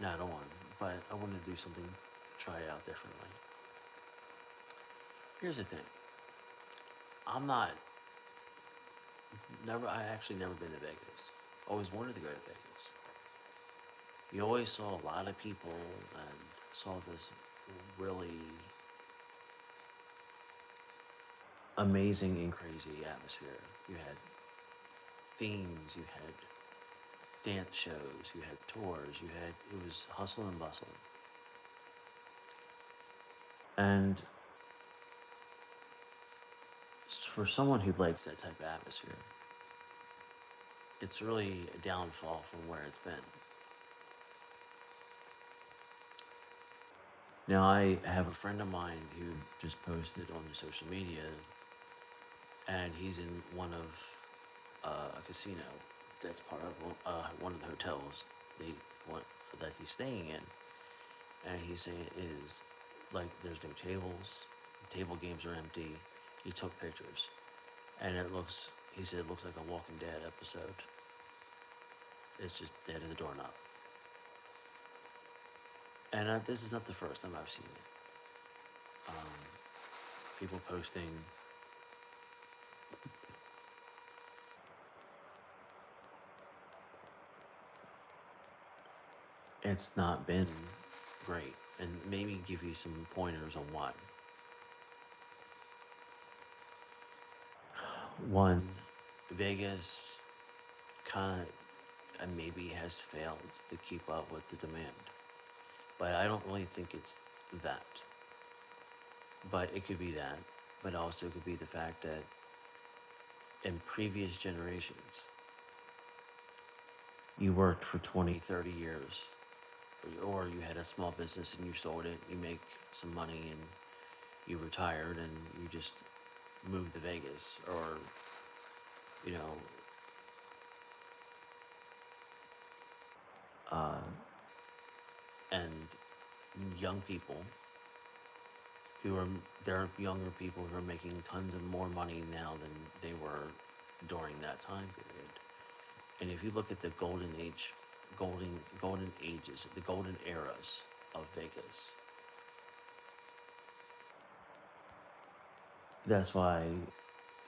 not on, but I wanted to do something, try it out differently. Here's the thing. I'm not never. I actually never been to Vegas. Always wanted to go to Vegas. You always saw a lot of people and saw this really amazing and crazy atmosphere. You had themes, you had dance shows, you had tours, you had it was hustle and bustle. And for someone who likes that type of atmosphere, it's really a downfall from where it's been. Now, I have a friend of mine who just posted on the social media, and he's in one of a casino that's part of one of the hotels they want that he's staying in, and he's saying it is like there's no tables, the table games are empty. He took pictures, and it looks. He said it looks like a Walking Dead episode. It's just dead as a doorknob. And this is not the first time I've seen it. People posting. It's not been great, and maybe give you some pointers on why. One, Vegas kind of maybe has failed to keep up with the demand, but I don't really think it's that. But it could be that, but also it could be the fact that in previous generations, you worked for 20, 30 years, or you had a small business and you sold it, you make some money and you retired and you just moved to Vegas, or, you know, uh, and young people who are, there are younger people who are making tons of more money now than they were during that time period. And if you look at the golden ages, the golden eras of Vegas, that's why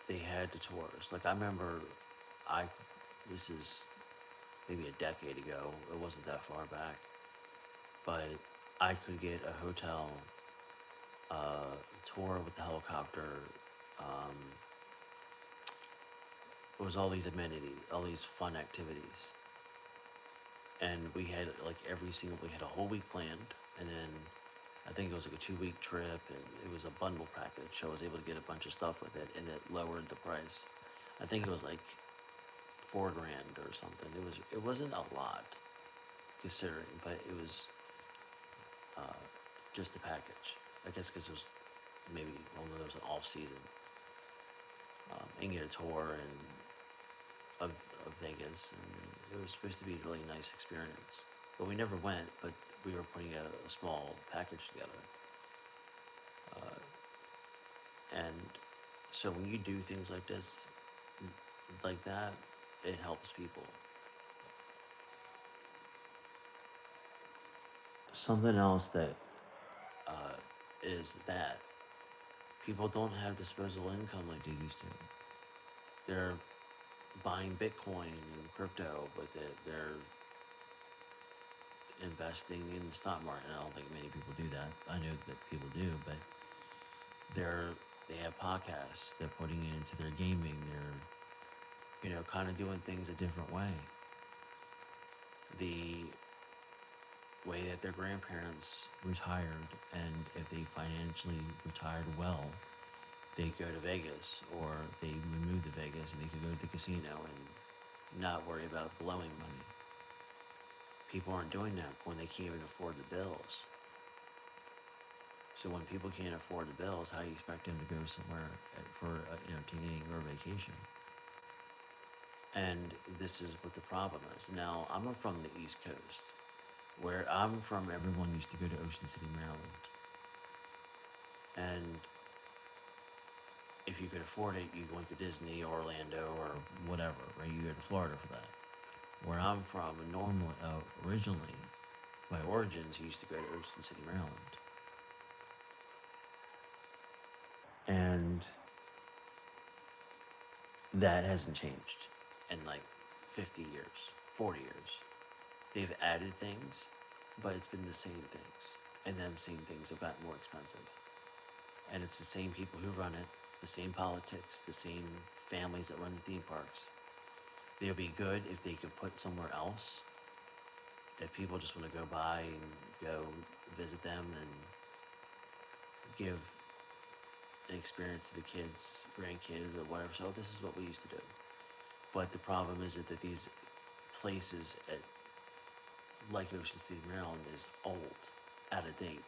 they had the tours. Like I remember, I this is maybe a decade ago. It wasn't that far back, but I could get a hotel tour with the helicopter. Um, it was all these amenities, all these fun activities, and we had like every single. We had a whole week planned, and then I think it was like a 2 week trip, and it was a bundle package. So I was able to get a bunch of stuff with it, and it lowered the price. I think it was like 4 grand or something. It wasn't a lot considering, but it was uh, just a package. I guess because it was maybe well, no, there was an off season, and get a tour and of Vegas, and it was supposed to be a really nice experience. But we never went. But we were putting a small package together, uh, and so when you do things like this, like that, it helps people. Something else that uh, is that people don't have disposable income like they used to. They're buying Bitcoin and crypto with it. They're investing in the stock market. And I don't think many people do that. I know that people do, but they're they have podcasts. They're putting it into their gaming. They're kind of doing things a different way. The way that their grandparents retired, and if they financially retired well, they go to Vegas, or they move to Vegas and they could go to the casino and not worry about blowing money. People aren't doing that when they can't even afford the bills. So when people can't afford the bills, how do you expect them to go somewhere for entertaining or vacation? And this is what the problem is. Now, I'm from the East Coast. Where I'm from, everyone used to go to Ocean City, Maryland. And if you could afford it, you went to Disney, Orlando, or whatever, right? You go to Florida for that. Where I'm from, originally, my origins, I used to go to Ocean City, Maryland. And that hasn't changed in like 50 years, 40 years. They've added things, but it's been the same things. And them same things have gotten more expensive. And it's the same people who run it, the same politics, the same families that run the theme parks. They would be good if they could put somewhere else, if people just want to go by and go visit them and give an experience to the kids, grandkids, or whatever. So this is what we used to do. But the problem is that these places at like Ocean City, Maryland, is old, out of date.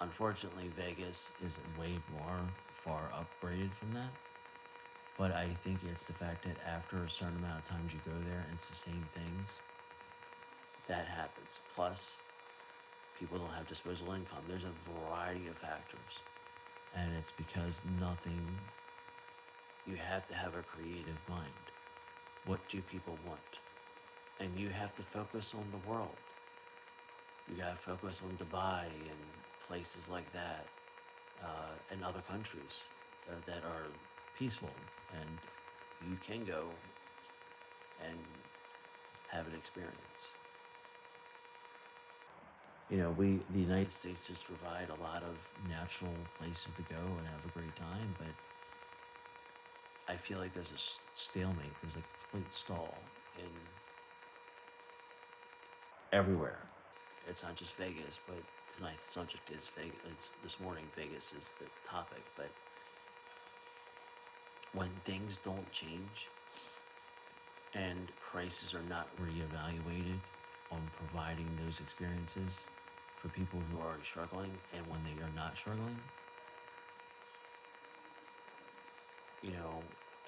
Unfortunately, Vegas is way more far upgraded from that. But I think it's the fact that after a certain amount of times you go there and it's the same things, that happens. Plus, people don't have disposable income. There's a variety of factors. And it's because nothing, you have to have a creative mind. What do people want? And you have to focus on the world. You gotta focus on Dubai and places like that, and other countries that are peaceful, and you can go and have an experience. The United States just provide a lot of natural places to go and have a great time, but I feel like there's a stalemate. There's like a complete stall in everywhere. It's not just Vegas, but tonight's subject is Vegas. This morning, Vegas is the topic. But when things don't change and prices are not reevaluated on providing those experiences for people who are struggling, and when they are not struggling,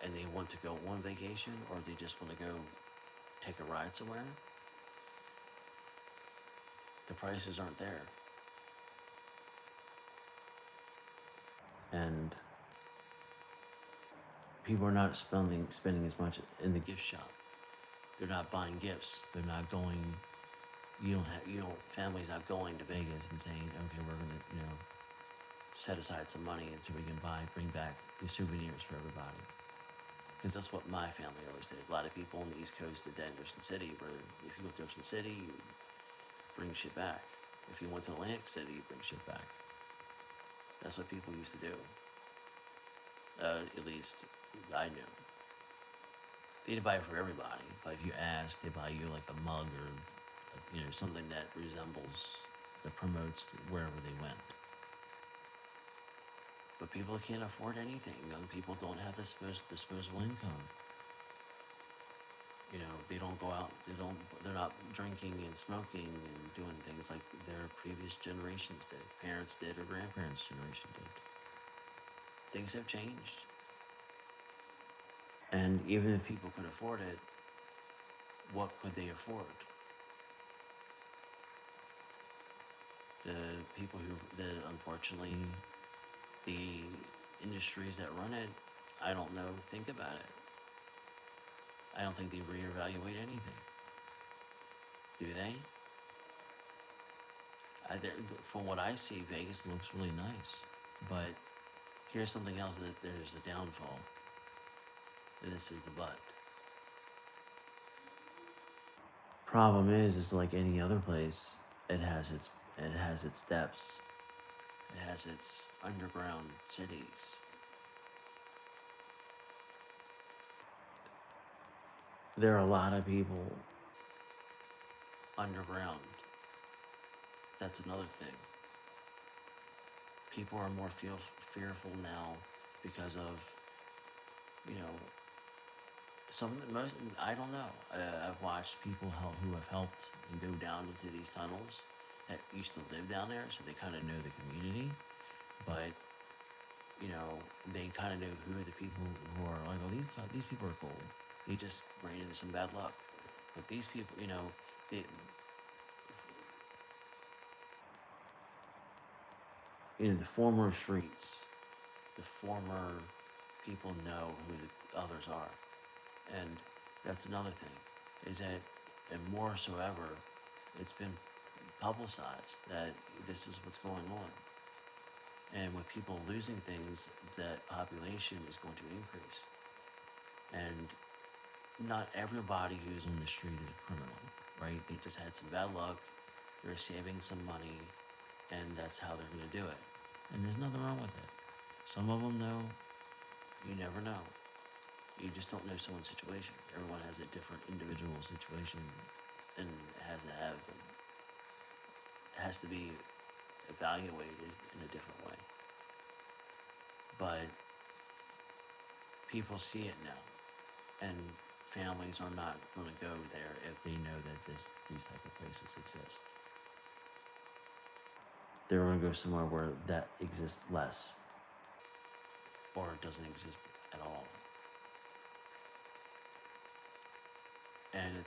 and they want to go on vacation or they just want to go take a ride somewhere, the prices aren't there. And people are not spending as much in the gift shop. They're not buying gifts. They're not going. Families not going to Vegas and saying, okay, we're gonna, set aside some money and so we can bring back the souvenirs for everybody. Because that's what my family always did. A lot of people on the East Coast did that in Ocean City, where if you went to Ocean City, you would bring shit back. If you went to Atlantic City, you bring shit back. That's what people used to do. At least I knew. They didn't buy it for everybody, but if you asked, they buy you like a mug or something that promotes wherever they went. But people can't afford anything. Young people don't have disposable income. They don't go out. They're not drinking and smoking and doing things like their previous generations did. Parents did, or grandparents' generation did. Things have changed. And even if people could afford it, what could they afford? The people unfortunately, the industries that run it, I don't know, think about it. I don't think they reevaluate anything. Do they? From what I see, Vegas looks really nice. But here's something else that there's a downfall. And this is the but. Problem is like any other place, it has its depths. It has its underground cities. There are a lot of people underground. That's another thing. People are more fearful now because of, I don't know. I've watched people who have helped and go down into these tunnels that used to live down there, so they kind of know the community. But they kind of know who are the people who are like, oh, these people are cool. They just ran into some bad luck. But these people, the former streets, the former people know who the others are. And that's another thing, is that, and more so ever, It's been publicized that this is what's going on. And with people losing things, that population is going to increase. And not everybody who's on the street is a criminal, right? They just had some bad luck, they're saving some money, and that's how they're going to do it. And there's nothing wrong with it. Some of them, though, you never know. You just don't know someone's situation. Everyone has a different individual situation and has to be evaluated in a different way. But people see it now, and families are not going to go there if they know that these type of places exist. They're going to go somewhere where that exists less, or it doesn't exist at all. And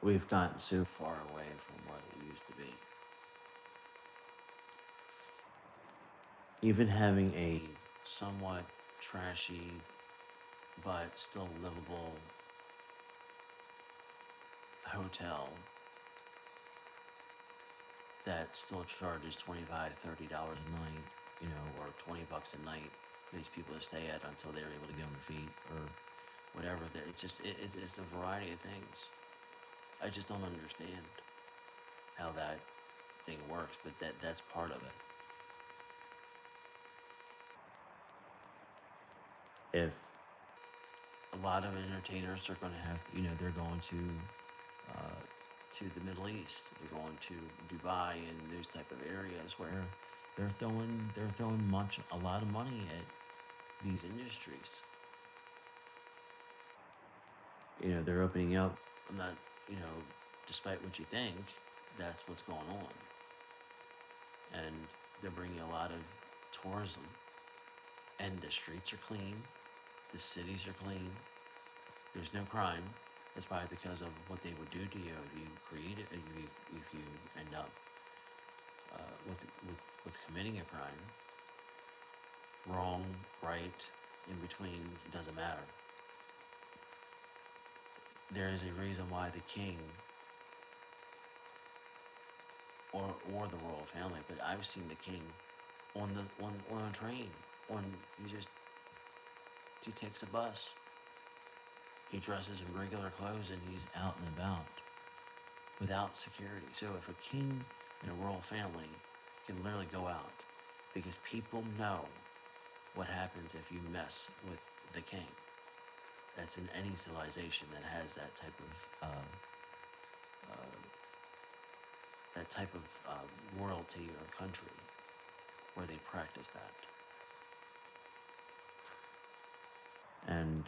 we've gotten so far away from what it used to be. Even having a somewhat trashy but still livable hotel that still charges $25, $30 a night, or $20 a night for these people to stay at until they're able to get on their feet or whatever. It's a variety of things. I just don't understand how that thing works, but that's part of it. If a lot of entertainers are going to have, they're going to the Middle East, they're going to Dubai and those type of areas where they're throwing a lot of money at these industries. They're opening up. I'm not, despite what you think, that's what's going on, and they're bringing a lot of tourism, and the streets are clean, the cities are clean. There's no crime. That's probably because of what they would do to you if you if you end up with committing a crime. Wrong, right, in between, it doesn't matter. There is a reason why the king or the royal family, but I've seen the king on a train. On he takes a bus. He dresses in regular clothes and he's out and about without security. So if a king and a royal family can literally go out, because people know what happens if you mess with the king. That's in any civilization that has that type of royalty or country where they practice that. And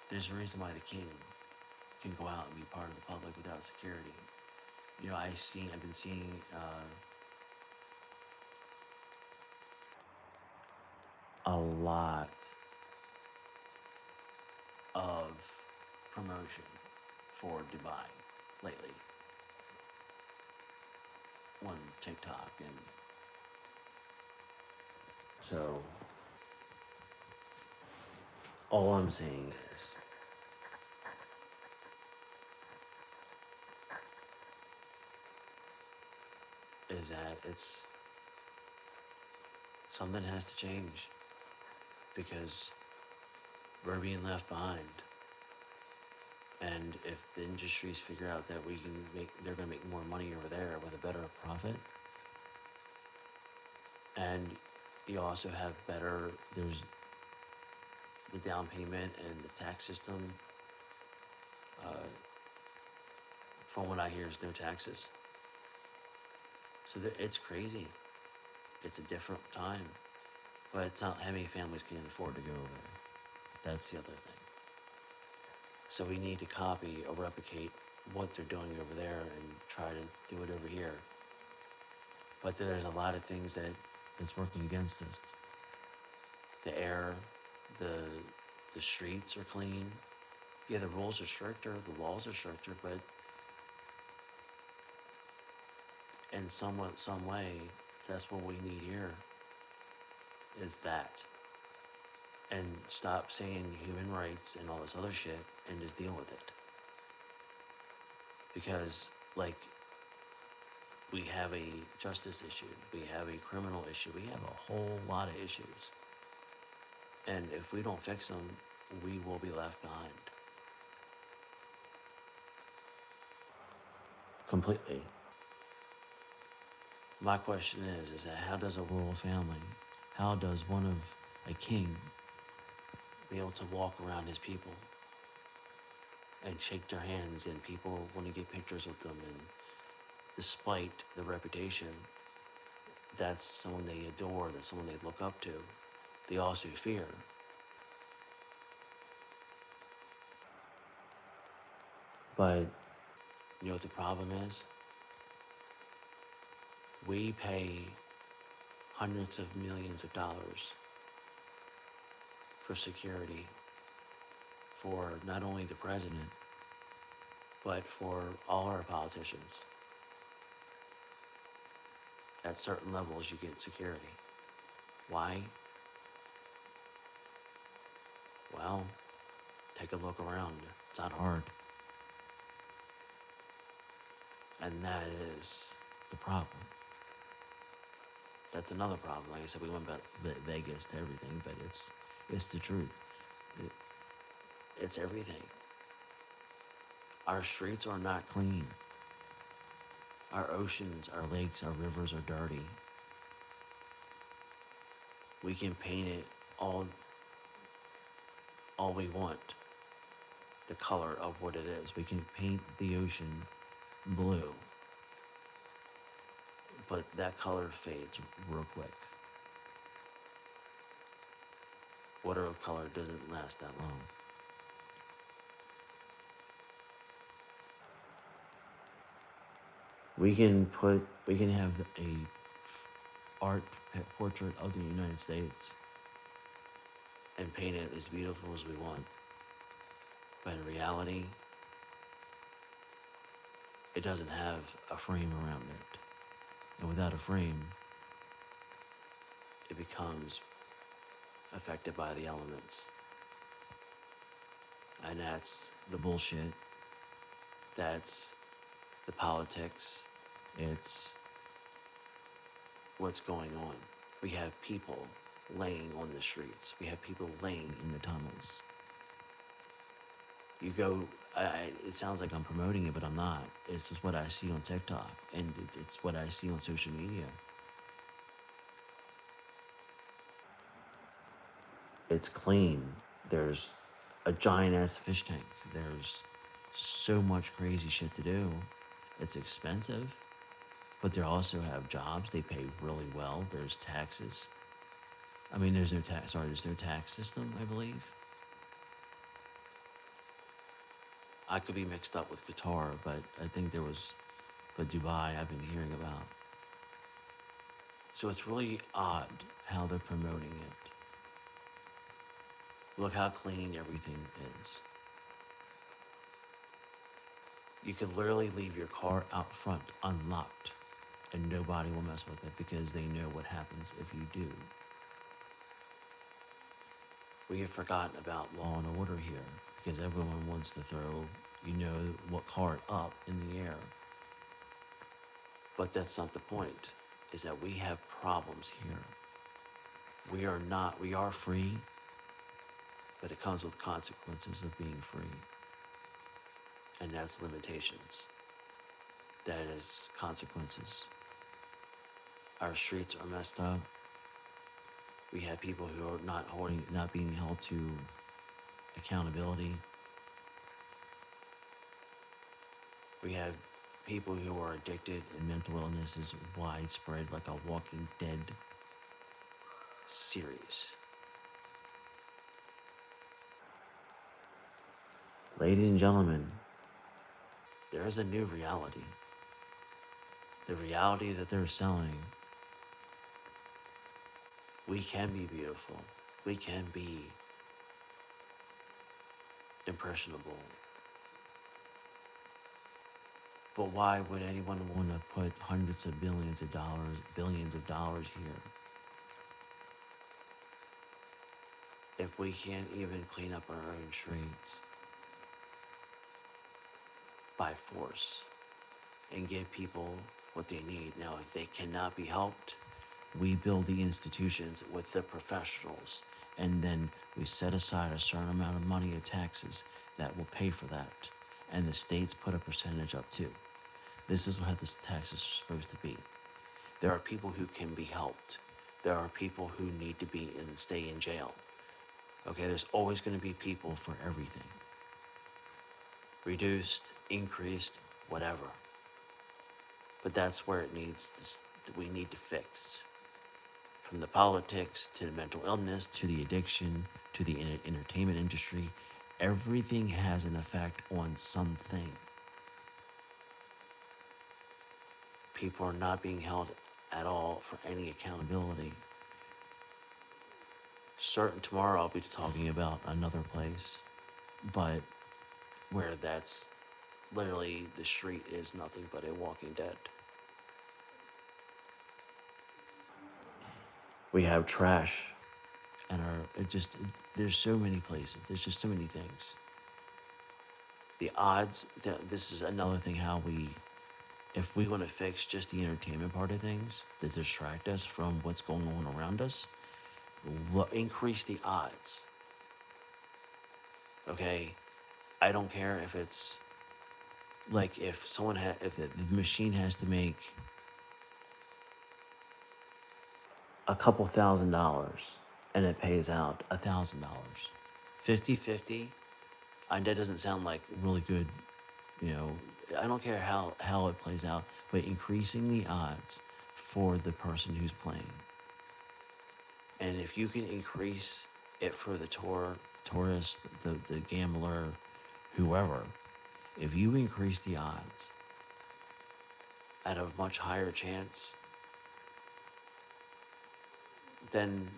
there's a reason why the king can go out and be part of the public without security. I've been seeing a lot of promotion for Dubai lately on TikTok, and so all I'm saying is that something has to change, because we're being left behind. And if the industries figure out that they're going to make more money over there with a better profit, and you also have there's the down payment and the tax system. From what I hear, is no taxes. So it's crazy. It's a different time, but it's not how many families can afford to go over there. That's the other thing. So we need to copy or replicate what they're doing over there and try to do it over here. But there's a lot of things that's working against us. The air, the streets are clean. Yeah, the rules are stricter, the laws are stricter, but in some way, that's what we need here, is that. and stop saying human rights and all this other shit and just deal with it. Because, like, we have a justice issue, we have a criminal issue, we have a whole lot of issues. And if we don't fix them, we will be left behind. Completely. My question is that how does a royal family, how does one of a king be able to walk around his people and shake their hands and people want to get pictures with them, and despite the reputation, that's someone they adore, that's someone they look up to, they also fear. But you know what the problem is? We pay hundreds of millions of dollars for security for not only the president, but for all our politicians. At certain levels, you get security. Why? Well, take a look around. It's not hard. And that is the problem. That's another problem. Like I said, we went back Vegas to everything, but it's the truth. It's everything. Our streets are not clean. Our oceans, our lakes, our rivers are dirty. We can paint it all we want, the color of what it is. We can paint the ocean blue, but that color fades real quick. Watercolor doesn't last that long. We can have a art portrait of the United States and paint it as beautiful as we want. But in reality, it doesn't have a frame around it. And without a frame, it becomes affected by the elements. And that's the bullshit. That's the politics. It's what's going on. We have people laying on the streets. We have people laying in the tunnels. You go, it sounds like I'm promoting it, but I'm not. It's just what I see on TikTok, and it's what I see on social media. It's clean. There's a giant ass fish tank. There's so much crazy shit to do. It's expensive, but they also have jobs. They pay really well. There's taxes. I mean, there's no tax system, I believe. I could be mixed up with Qatar, but I think but Dubai I've been hearing about. So it's really odd how they're promoting it. Look how clean everything is. You could literally leave your car out front unlocked and nobody will mess with it because they know what happens if you do. We have forgotten about law and order here because everyone wants to throw, what car up in the air. But that's not the point, is that we have problems here. We are free, but it comes with consequences of being free. And that's limitations. That is consequences. Our streets are messed up. We have people who are not being held to accountability. We have people who are addicted, and mental illness is widespread, like a Walking Dead series. Ladies and gentlemen, there is a new reality. The reality that they're selling. We can be beautiful. We can be impressionable. But why would anyone want to put hundreds of billions of dollars here? if we can't even clean up our own streets by force and give people what they need. Now, if they cannot be helped, we build the institutions with the professionals, and then we set aside a certain amount of money of taxes that will pay for that. And the states put a percentage up too. This is how the taxes are supposed to be. There are people who can be helped. There are people who need to be and stay in jail. Okay, there's always going to be people for everything. Reduced, increased, whatever. But that's where it needs to, we need to fix. From the politics to the mental illness to the addiction to the entertainment industry, everything has an effect on something. People are not being held at all for any accountability. Tomorrow I'll be talking about another place, but where that's literally the street is nothing but a walking dead. We have trash, and there's so many places. There's just so many things. The odds. This is another thing. If we want to fix just the entertainment part of things that distract us from what's going on around us, increase the odds. Okay, I don't care if it's like if the machine has to make a couple $1,000 and it pays out $1,000. 50-50, that doesn't sound like really good, I don't care how it plays out, but increasing the odds for the person who's playing. And if you can increase it for the tourist, the gambler, whoever, if you increase the odds at a much higher chance, then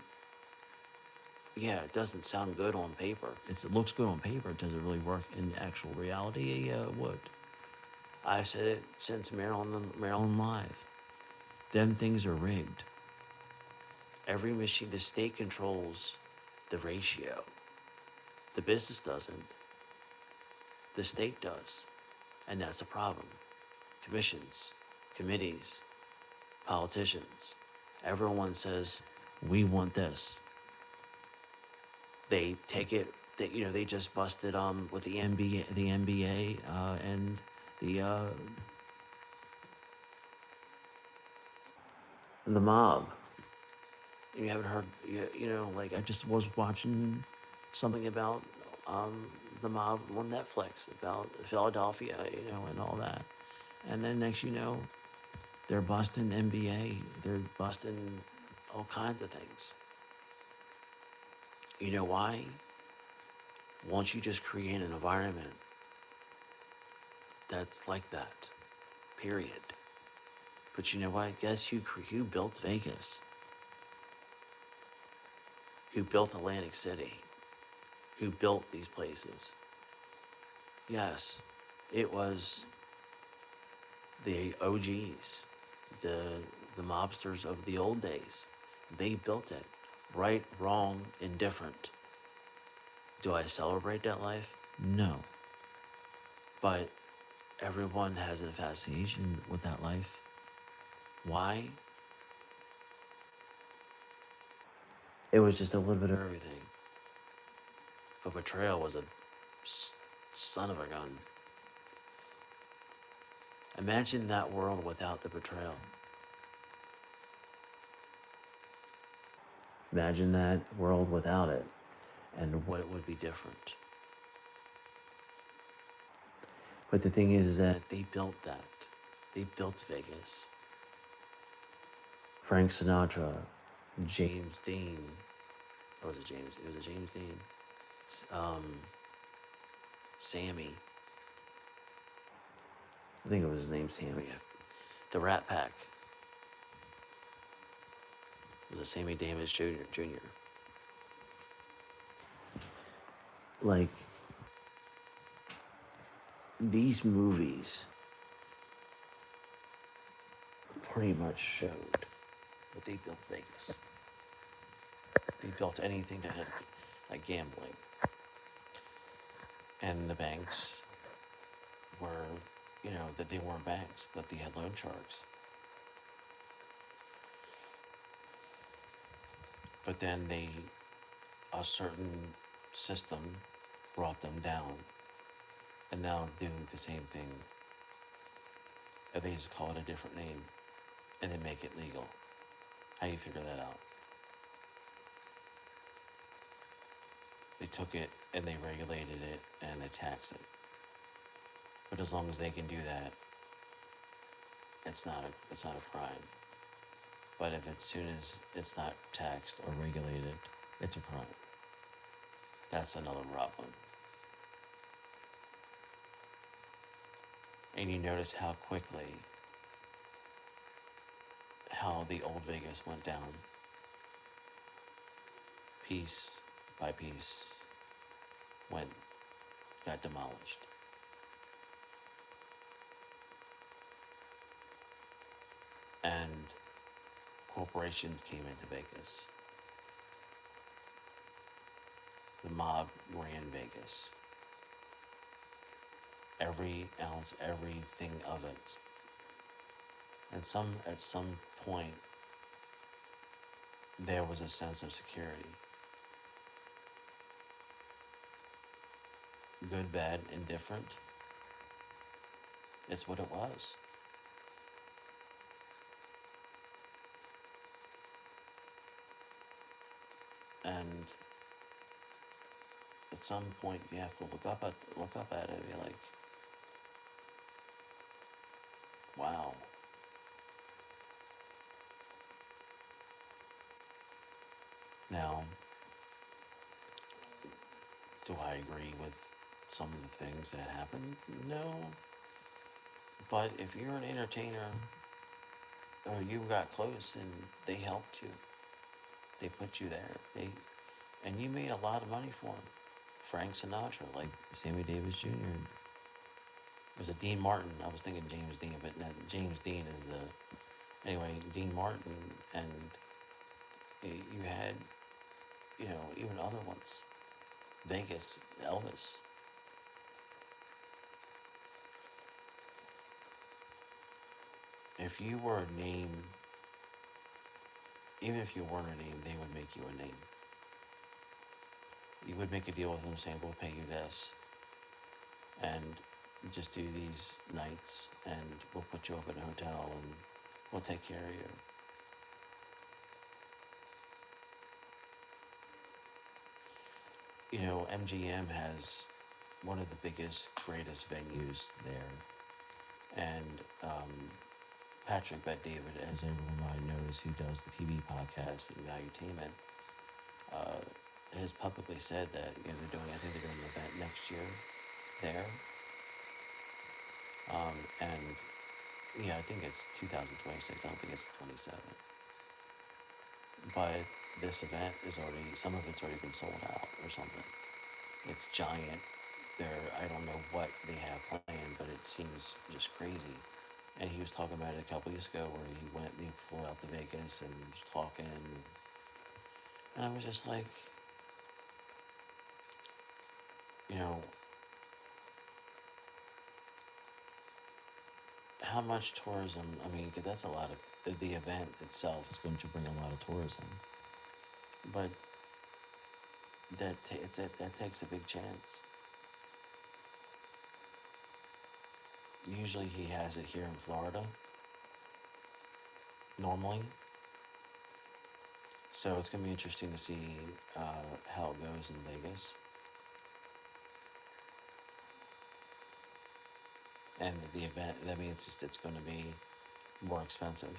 yeah, it doesn't sound good on paper. It looks good on paper. Does it really work in actual reality? Yeah, it would. I've said it since Maryland Live. Them things are rigged. Every machine, the state controls the ratio. The business doesn't. The state does. And that's a problem. Commissions, committees, politicians, everyone says, we want this. They take it, they just busted with the NBA and the mob. You haven't heard, like I just was watching something about the mob on Netflix about Philadelphia, and all that. And then next they're busting NBA, they're busting all kinds of things. You know why? Once you just create an environment that's like that, period. But you know what? Guess who built Vegas? Who built Atlantic City? Who built these places? Yes, it was the OGs, the mobsters of the old days. They built it. Right, wrong, indifferent. Do I celebrate that life? No. But everyone has an fascination with that life. Why? It was just a little bit of everything. But betrayal was a son of a gun. Imagine that world without the betrayal. Imagine that world without it, and what would be different. But the thing is that they built that. They built Vegas. Frank Sinatra, James Dean, or was it James? It was a James Dean. Sammy. I think it was his name, Sammy. The Rat Pack. It was a Sammy Davis Jr. Like, these movies pretty much showed that they built Vegas. They built anything like gambling. And the banks were, that they weren't banks, but they had loan sharks. But then a certain system brought them down, and now do the same thing. They just call it a different name, and then make it legal. How do you figure that out? They took it and they regulated it and they taxed it. But as long as they can do that, it's not a crime. But if as soon as it's not taxed or regulated, it's a crime. That's another problem. And you notice how quickly how the old Vegas went down, piece by piece, went got demolished. And corporations came into Vegas. The mob ran Vegas. Every ounce, everything of it. And at some point there was a sense of security. Good, bad, indifferent. It's what it was. And at some point you have to look up at it and be like, wow. Now, do I agree with some of the things that happen? No. But if you're an entertainer or you got close and they helped you, they put you there, and you made a lot of money for them. Frank Sinatra, like Sammy Davis Jr. Was it Dean Martin? I was thinking James Dean, but no, James Dean is anyway, Dean Martin, and you had, even other ones. Vegas, Elvis. If you were a name, even if you weren't a name, they would make you a name. You would make a deal with them saying, we'll pay you this, and just do these nights, and we'll put you up in a hotel, and we'll take care of you. MGM has one of the biggest, greatest venues there. And Patrick Bet David, as everyone might knows, who does the PB podcast and Valuetainment, has publicly said that I think they're doing an event next year there. And yeah, I think it's 2026. I don't think it's 27. But this event some of it's already been sold out or something. It's giant. I don't know what they have planned, but it seems just crazy. And he was talking about it a couple weeks ago where he flew out to Vegas and was talking. And I was just like, how much tourism? I mean, 'cause that's a lot of, the event itself is going to bring a lot of tourism. But that takes a big chance. Usually he has it here in Florida, normally. So it's going to be interesting to see how it goes in Vegas. And the event, that means it's going to be more expensive.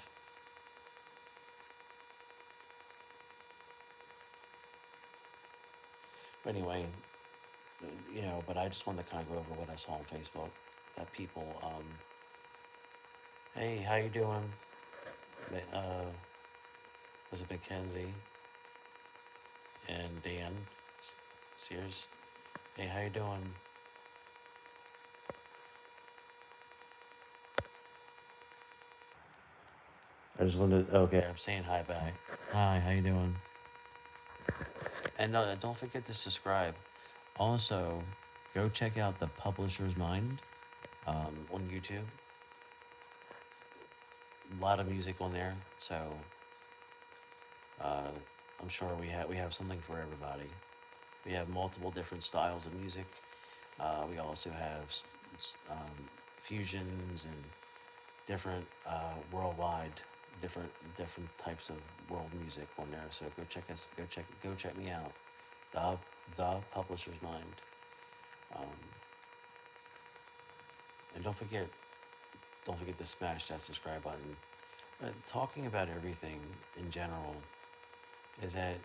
But anyway, but I just wanted to kind of go over what I saw on Facebook. That people, hey, how you doing? Was it Mackenzie and Dan Sears? Hey, how you doing? I just wanted. Okay, I'm saying hi back. Hi, how you doing? And don't forget to subscribe. Also, go check out the Publisher's Mind on YouTube. A lot of music on there, so uh, I'm sure we have something for everybody. We have multiple different styles of music. We also have fusions and different worldwide, different types of world music on there. So go check me out. The the Publisher's Mind. Um, and don't forget to smash that subscribe button. Talking about everything in general is that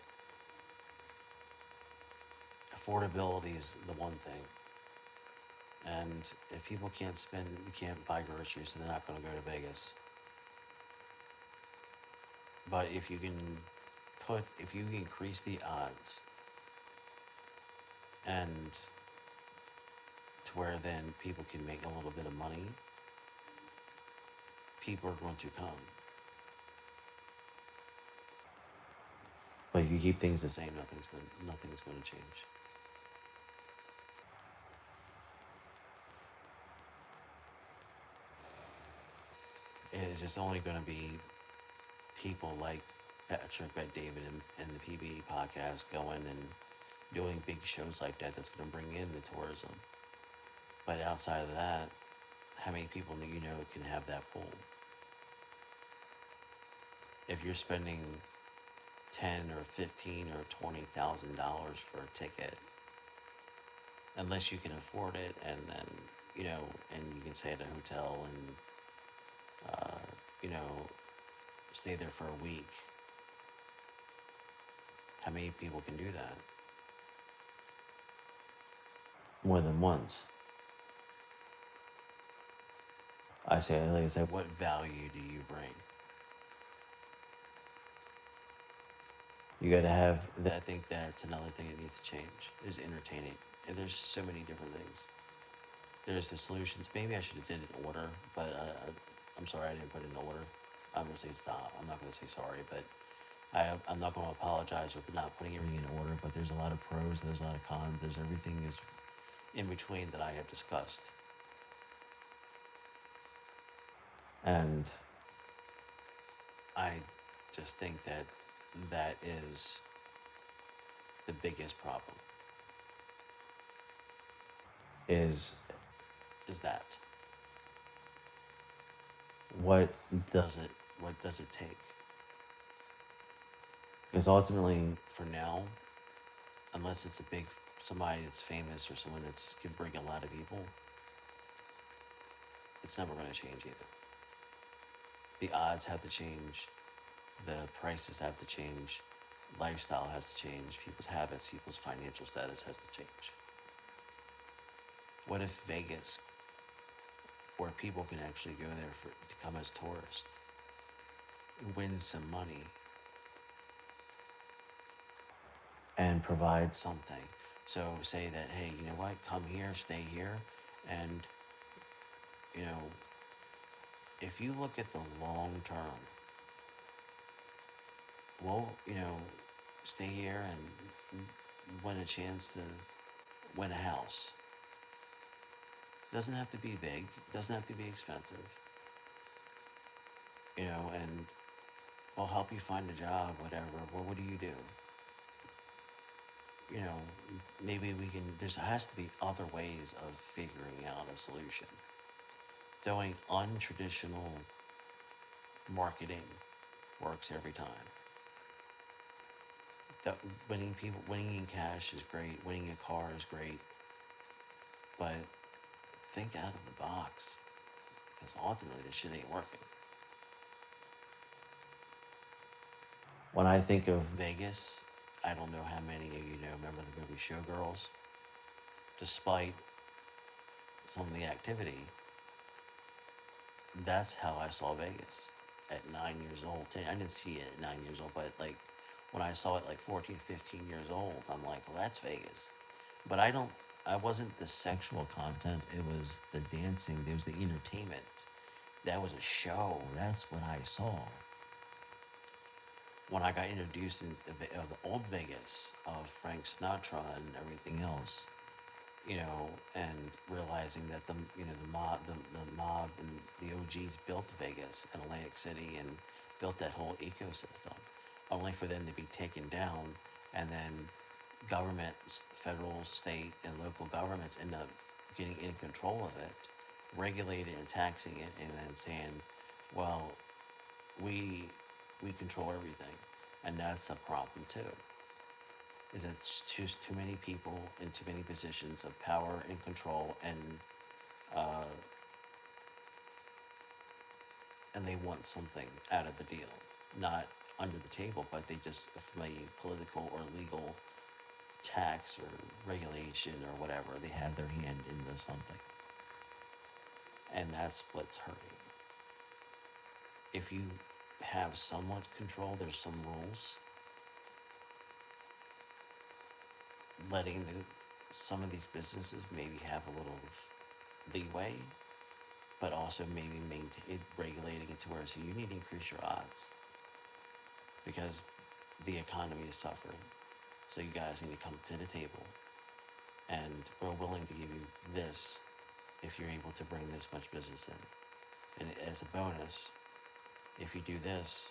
affordability is the one thing. And if people can't buy groceries, so they're not going to go to Vegas. But if you increase the odds and to where then people can make a little bit of money, people are going to come. But if you keep things the same, nothing's going to change. It's just only going to be people like Patrick Bet David and the PBE podcast going and doing big shows like that that's going to bring in the tourism. But outside of that, how many people do you know can have that pool? If you're spending 10 or 15 or $20,000 for a ticket, unless you can afford it, and then and you can stay at a hotel and uh, you know stay there for a week. How many people can do that? More than once. Like I said, what value do you bring? You got to have. I think that's another thing that needs to change is entertaining. And there's so many different things. There's the solutions. Maybe I should have did it in order, but I'm sorry I didn't put it in order. I'm gonna say stop. I'm not gonna say sorry, but I'm not gonna apologize for not putting everything in order. But there's a lot of pros. There's a lot of cons. There's everything is in between that I have discussed, and I just think that that is the biggest problem. Is is that what does it what does it take? Because ultimately, for now, unless it's a big somebody that's famous or someone that's can bring a lot of people, it's never going to change either. The odds have to change, the prices have to change, lifestyle has to change, people's habits, people's financial status has to change. What if Vegas, where people can actually go there to come as tourists, win some money, and provide something? So say that, hey, you know what, come here, stay here, and you know, if you look at the long term, well, stay here and win a chance to win a house. Doesn't have to be big, doesn't have to be expensive, and we'll help you find a job, whatever. Well, what do you do? You know, maybe we can, there has to be other ways of figuring out a solution. Doing untraditional marketing works every time. Winning in cash is great, winning a car is great, but think out of the box because ultimately this shit ain't working. When I think of Vegas, I don't know how many of you remember the movie Showgirls. Despite some of the activity, that's how I saw Vegas at 9 years old. I didn't see it at 9 years old, but like when I saw it like 14, 15 years old, I'm like, well, that's Vegas. But I wasn't the sexual content. It was the dancing. There was the entertainment. That was a show. That's what I saw. when I got introduced in of the old Vegas of Frank Sinatra and everything else, and realizing that the mob and the OGs built Vegas and Atlantic City and built that whole ecosystem, only for them to be taken down, and then governments, federal, state, and local governments end up getting in control of it, regulating and taxing it, and then saying, well, we we control everything, and that's a problem too. Is that it's just too many people in too many positions of power and control, uh, and they want something out of the deal, not under the table, but they just from a political or legal tax or regulation or whatever, they have their hand into something, and that's what's hurting. If you have somewhat control, there's some rules, letting some of these businesses maybe have a little leeway, but also maybe maintain regulating it to where so you need to increase your odds because the economy is suffering. So you guys need to come to the table, and we're willing to give you this if you're able to bring this much business in. And as a bonus, if you do this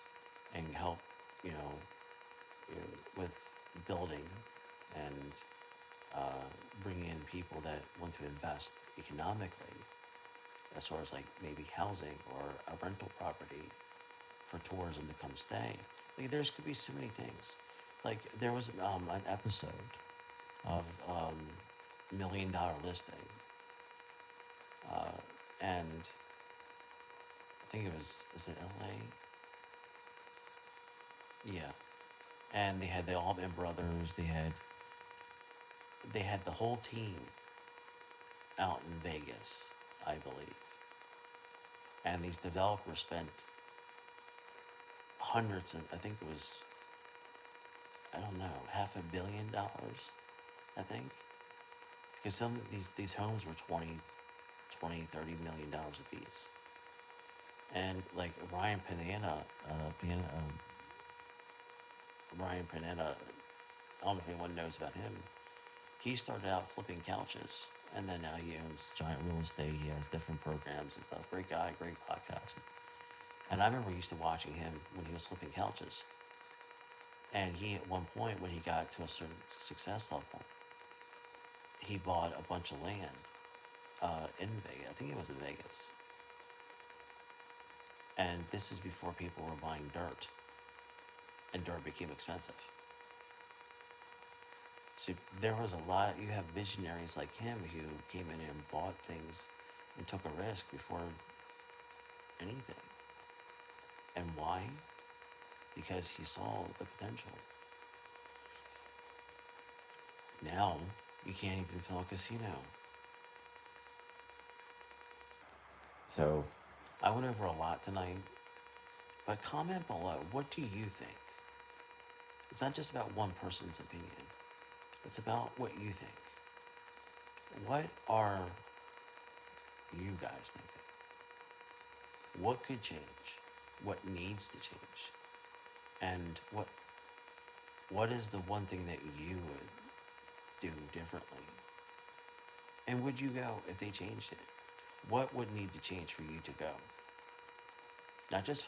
and help, you know, with building and bringing in people that want to invest economically, as far as like maybe housing or a rental property for tourism to come stay. Like there's could be so many things. Like there was an episode of $1 Million Listing, uh, and I think it was is it L.A. Yeah, and they had the Allman Brothers. They had the whole team out in Vegas, I believe, and these developers spent hundreds of I think it was I don't know $500 million, I think, because some of these homes were 20, 20, 30 million dollars a piece. And like Ryan Panetta, I don't know if anyone knows about him. He started out flipping couches, and then now he owns giant real estate. He has different programs and stuff. Great guy, great podcast. And I remember used to watching him when he was flipping couches. And he, at one point, when he got to a certain success level, he bought a bunch of land in Vegas. I think it was in Vegas. And this is before people were buying dirt, and dirt became expensive. So there was a lot. You have visionaries like him who came in and bought things and took a risk before anything. And why? Because he saw the potential. Now you can't even fill a casino. So I went over a lot tonight, but comment below. What do you think? It's not just about one person's opinion. It's about what you think. What are you guys thinking? What could change? What needs to change? And what is the one thing that you would do differently? And would you go if they changed it? What would need to change for you to go? Not just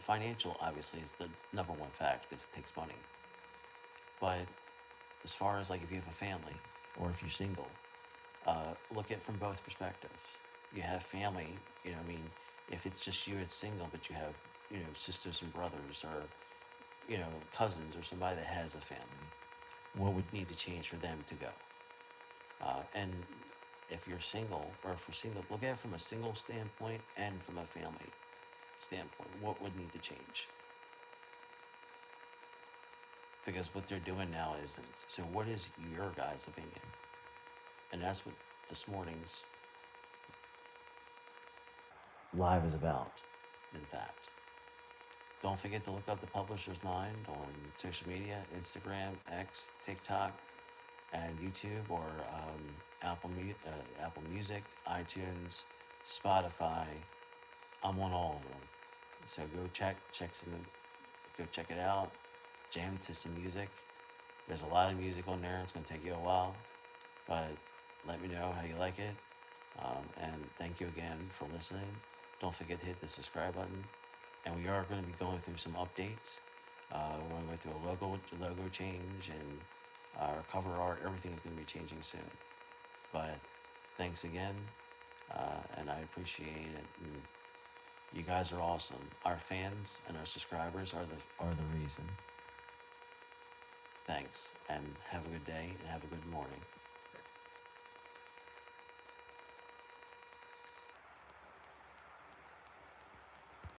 financial, obviously, is the number one fact because it takes money. But as far as like if you have a family or if you're single, look at it from both perspectives. You have family, I mean, if it's just you, it's single, but you have, sisters and brothers or, cousins or somebody that has a family, what would need to change for them to go? And if you're single or if you're single, look at it from a single standpoint and from a family standpoint. What would need to change? Because what they're doing now isn't. So what is your guys' opinion? And that's what this morning's live is about, is that. Don't forget to look up the Publisher's Mind on social media, Instagram, X, TikTok, and YouTube, or Apple Music, iTunes, Spotify. I'm on all of them. So go check go check it out. jam to some music. There's a lot of music on there. It's going to take you a while, but let me know how you like it. And thank you again for listening. Don't forget to hit the subscribe button. And we are going to be going through some updates. We're going to go through a logo change, and our cover art. Everything is going to be changing soon. But thanks again, and I appreciate it. And you guys are awesome. Our fans and our subscribers are the reason. Thanks, and have a good day and have a good morning.